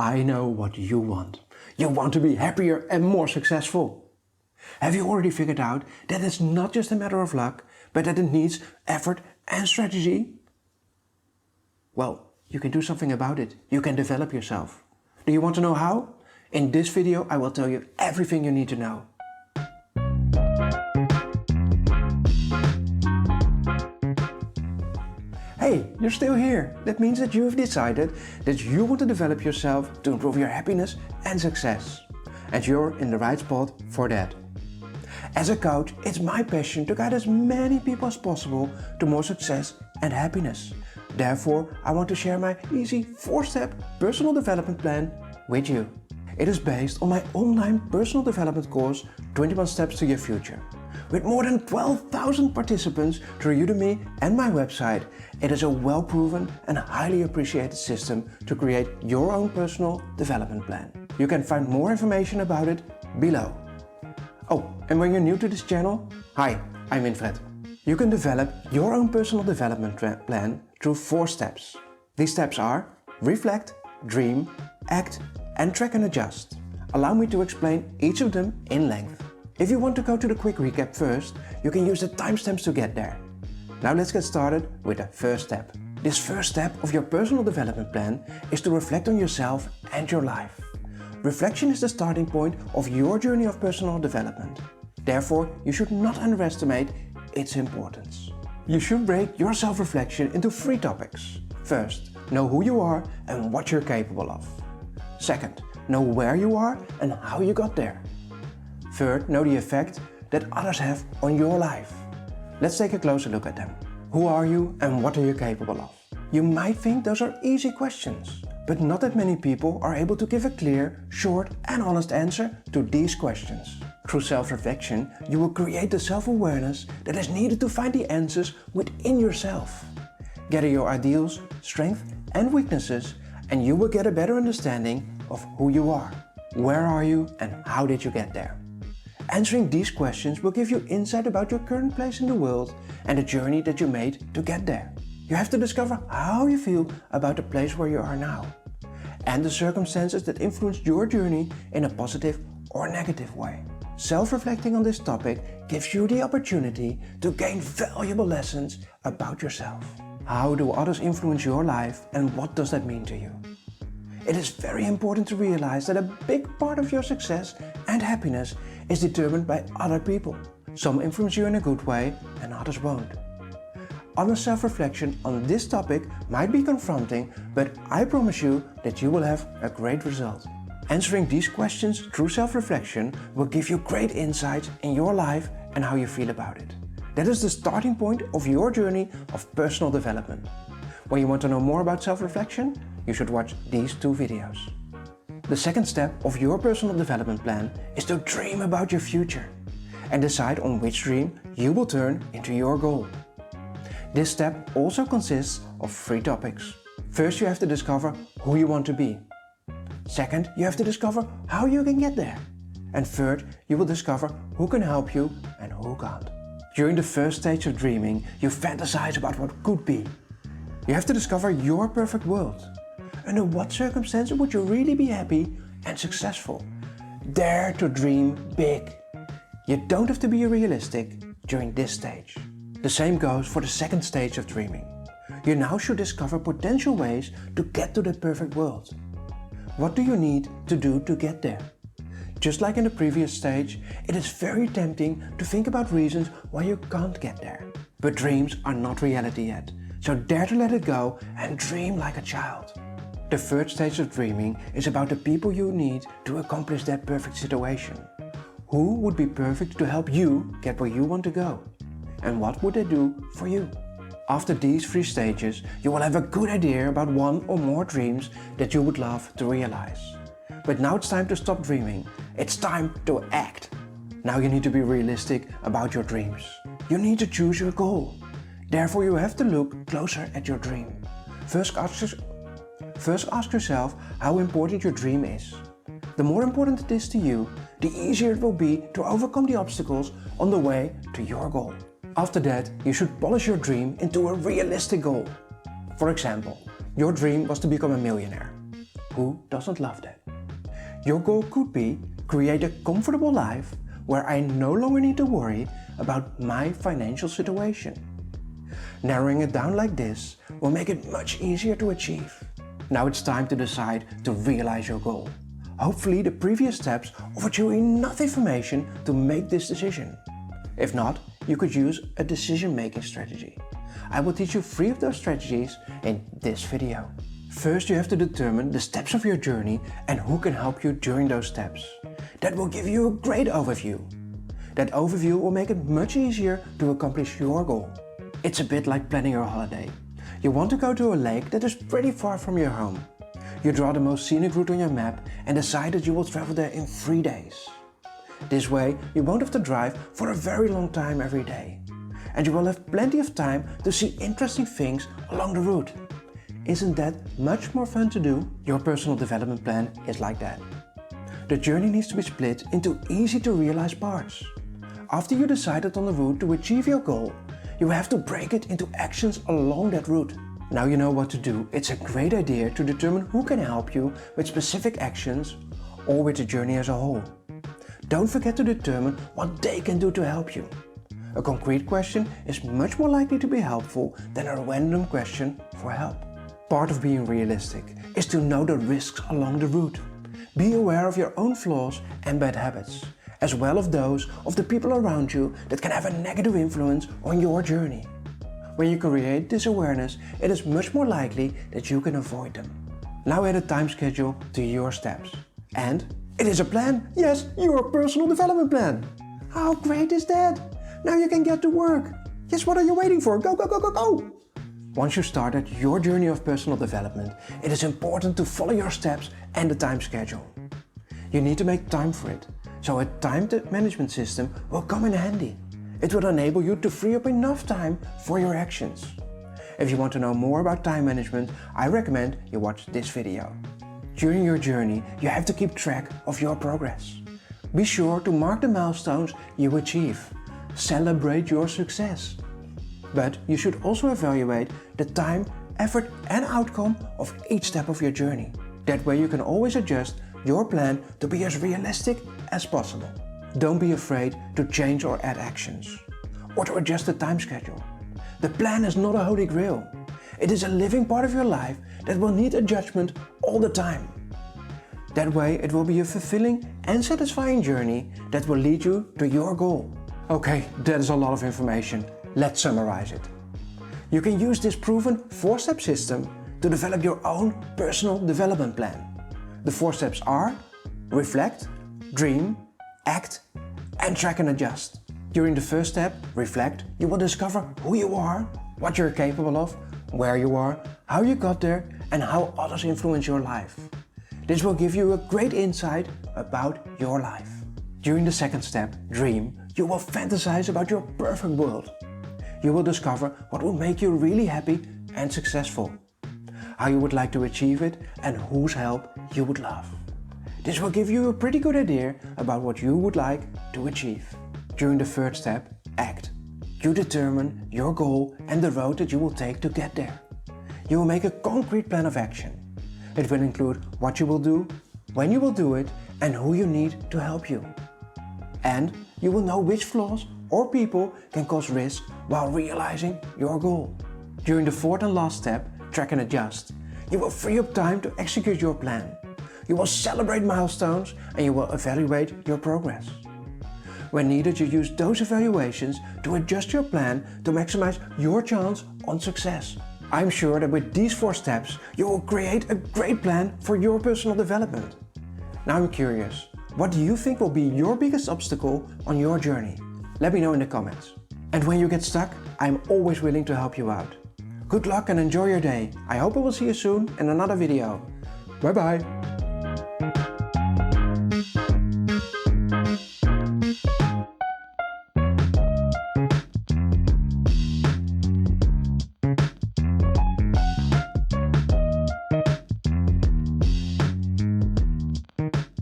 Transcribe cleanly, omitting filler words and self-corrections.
I know what you want. You want to be happier and more successful. Have you already figured out that it's not just a matter of luck, but that it needs effort and strategy? Well, you can do something about it. You can develop yourself. Do you want to know how? In this video I will tell you everything you need to know. Hey, you're still here. That means that you have decided that you want to develop yourself to improve your happiness and success. And you're in the right spot for that. As a coach, it's my passion to guide as many people as possible to more success and happiness. Therefore, I want to share my easy 4-step personal development plan with you. It is based on my online personal development course, 21 Steps to Your Future. With more than 12,000 participants through Udemy and my website, it is a well-proven and highly appreciated system to create your own personal development plan. You can find more information about it below. Oh, and when you're new to this channel, hi, I'm Winfred. You can develop your own personal development plan through 4 steps. These steps are reflect, dream, act, and track and adjust. Allow me to explain each of them in length. If you want to go to the quick recap first, you can use the timestamps to get there. Now let's get started with the first step. This first step of your personal development plan is to reflect on yourself and your life. Reflection is the starting point of your journey of personal development. Therefore, you should not underestimate its importance. You should break your self-reflection into 3 topics. First, know who you are and what you're capable of. Second, know where you are and how you got there. Third, know the effect that others have on your life. Let's take a closer look at them. Who are you and what are you capable of? You might think those are easy questions, but not that many people are able to give a clear, short and honest answer to these questions. Through self-reflection, you will create the self-awareness that is needed to find the answers within yourself. Gather your ideals, strengths and weaknesses, and you will get a better understanding of who you are. Where are you and how did you get there? Answering these questions will give you insight about your current place in the world and the journey that you made to get there. You have to discover how you feel about the place where you are now and the circumstances that influenced your journey in a positive or negative way. Self-reflecting on this topic gives you the opportunity to gain valuable lessons about yourself. How do others influence your life and what does that mean to you? It is very important to realize that a big part of your success and happiness is determined by other people. Some influence you in a good way and others won't. Honest self-reflection on this topic might be confronting, but I promise you that you will have a great result. Answering these questions through self-reflection will give you great insights in your life and how you feel about it. That is the starting point of your journey of personal development. When you want to know more about self-reflection, you should watch these 2 videos. The second step of your personal development plan is to dream about your future and decide on which dream you will turn into your goal. This step also consists of 3 topics. First, you have to discover who you want to be. Second, you have to discover how you can get there. And third, you will discover who can help you and who can't. During the first stage of dreaming, you fantasize about what could be. You have to discover your perfect world. Under what circumstances would you really be happy and successful? Dare to dream big. You don't have to be realistic during this stage. The same goes for the second stage of dreaming. You now should discover potential ways to get to that perfect world. What do you need to do to get there? Just like in the previous stage, it is very tempting to think about reasons why you can't get there. But dreams are not reality yet, so dare to let it go and dream like a child. The third stage of dreaming is about the people you need to accomplish that perfect situation. Who would be perfect to help you get where you want to go? And what would they do for you? After these 3 stages, you will have a good idea about 1 or more dreams that you would love to realize. But now it's time to stop dreaming. It's time to act. Now you need to be realistic about your dreams. You need to choose your goal. Therefore, you have to look closer at your dream. First ask yourself how important your dream is. The more important it is to you, the easier it will be to overcome the obstacles on the way to your goal. After that, you should polish your dream into a realistic goal. For example, your dream was to become a millionaire. Who doesn't love that? Your goal could be create a comfortable life where I no longer need to worry about my financial situation. Narrowing it down like this will make it much easier to achieve. Now it's time to decide to realize your goal. Hopefully the previous steps offered you enough information to make this decision. If not, you could use a decision-making strategy. I will teach you 3 of those strategies in this video. First, you have to determine the steps of your journey and who can help you during those steps. That will give you a great overview. That overview will make it much easier to accomplish your goal. It's a bit like planning your holiday. You want to go to a lake that is pretty far from your home. You draw the most scenic route on your map and decide that you will travel there in 3 days. This way, you won't have to drive for a very long time every day. And you will have plenty of time to see interesting things along the route. Isn't that much more fun to do? Your personal development plan is like that. The journey needs to be split into easy to realize parts. After you decided on the route to achieve your goal, you have to break it into actions along that route. Now you know what to do. It's a great idea to determine who can help you with specific actions or with the journey as a whole. Don't forget to determine what they can do to help you. A concrete question is much more likely to be helpful than a random question for help. Part of being realistic is to know the risks along the route. Be aware of your own flaws and bad habits, as well as those of the people around you that can have a negative influence on your journey. When you create this awareness, it is much more likely that you can avoid them. Now add a time schedule to your steps. And it is a plan, yes, your personal development plan. How great is that? Now you can get to work. Yes, what are you waiting for? Go, go, go, go, go! Once you started your journey of personal development, it is important to follow your steps and the time schedule. You need to make time for it, so a time management system will come in handy. It will enable you to free up enough time for your actions. If you want to know more about time management, I recommend you watch this video. During your journey, you have to keep track of your progress. Be sure to mark the milestones you achieve. Celebrate your success. But you should also evaluate the time, effort and outcome of each step of your journey. That way you can always adjust your plan to be as realistic as possible. Don't be afraid to change or add actions, or to adjust the time schedule. The plan is not a holy grail. It is a living part of your life that will need adjustment all the time. That way it will be a fulfilling and satisfying journey that will lead you to your goal. Okay, that is a lot of information. Let's summarize it. You can use this proven 4-step system to develop your own personal development plan. The 4 steps are: reflect, dream, act, and track and adjust. During the first step, reflect, you will discover who you are, what you're capable of, where you are, how you got there, and how others influence your life. This will give you a great insight about your life. During the second step, dream, you will fantasize about your perfect world. You will discover what will make you really happy and successful, how you would like to achieve it, and whose help you would love. This will give you a pretty good idea about what you would like to achieve. During the third step, act. You determine your goal and the road that you will take to get there. You will make a concrete plan of action. It will include what you will do, when you will do it, and who you need to help you. And you will know which flaws or people can cause risk while realizing your goal. During the fourth and last step, track and adjust, you will free up time to execute your plan. You will celebrate milestones and you will evaluate your progress. When needed, you use those evaluations to adjust your plan to maximize your chance on success. I'm sure that with these 4 steps, you will create a great plan for your personal development. Now I'm curious, what do you think will be your biggest obstacle on your journey? Let me know in the comments. And when you get stuck, I'm always willing to help you out. Good luck and enjoy your day. I hope I will see you soon in another video. Bye bye.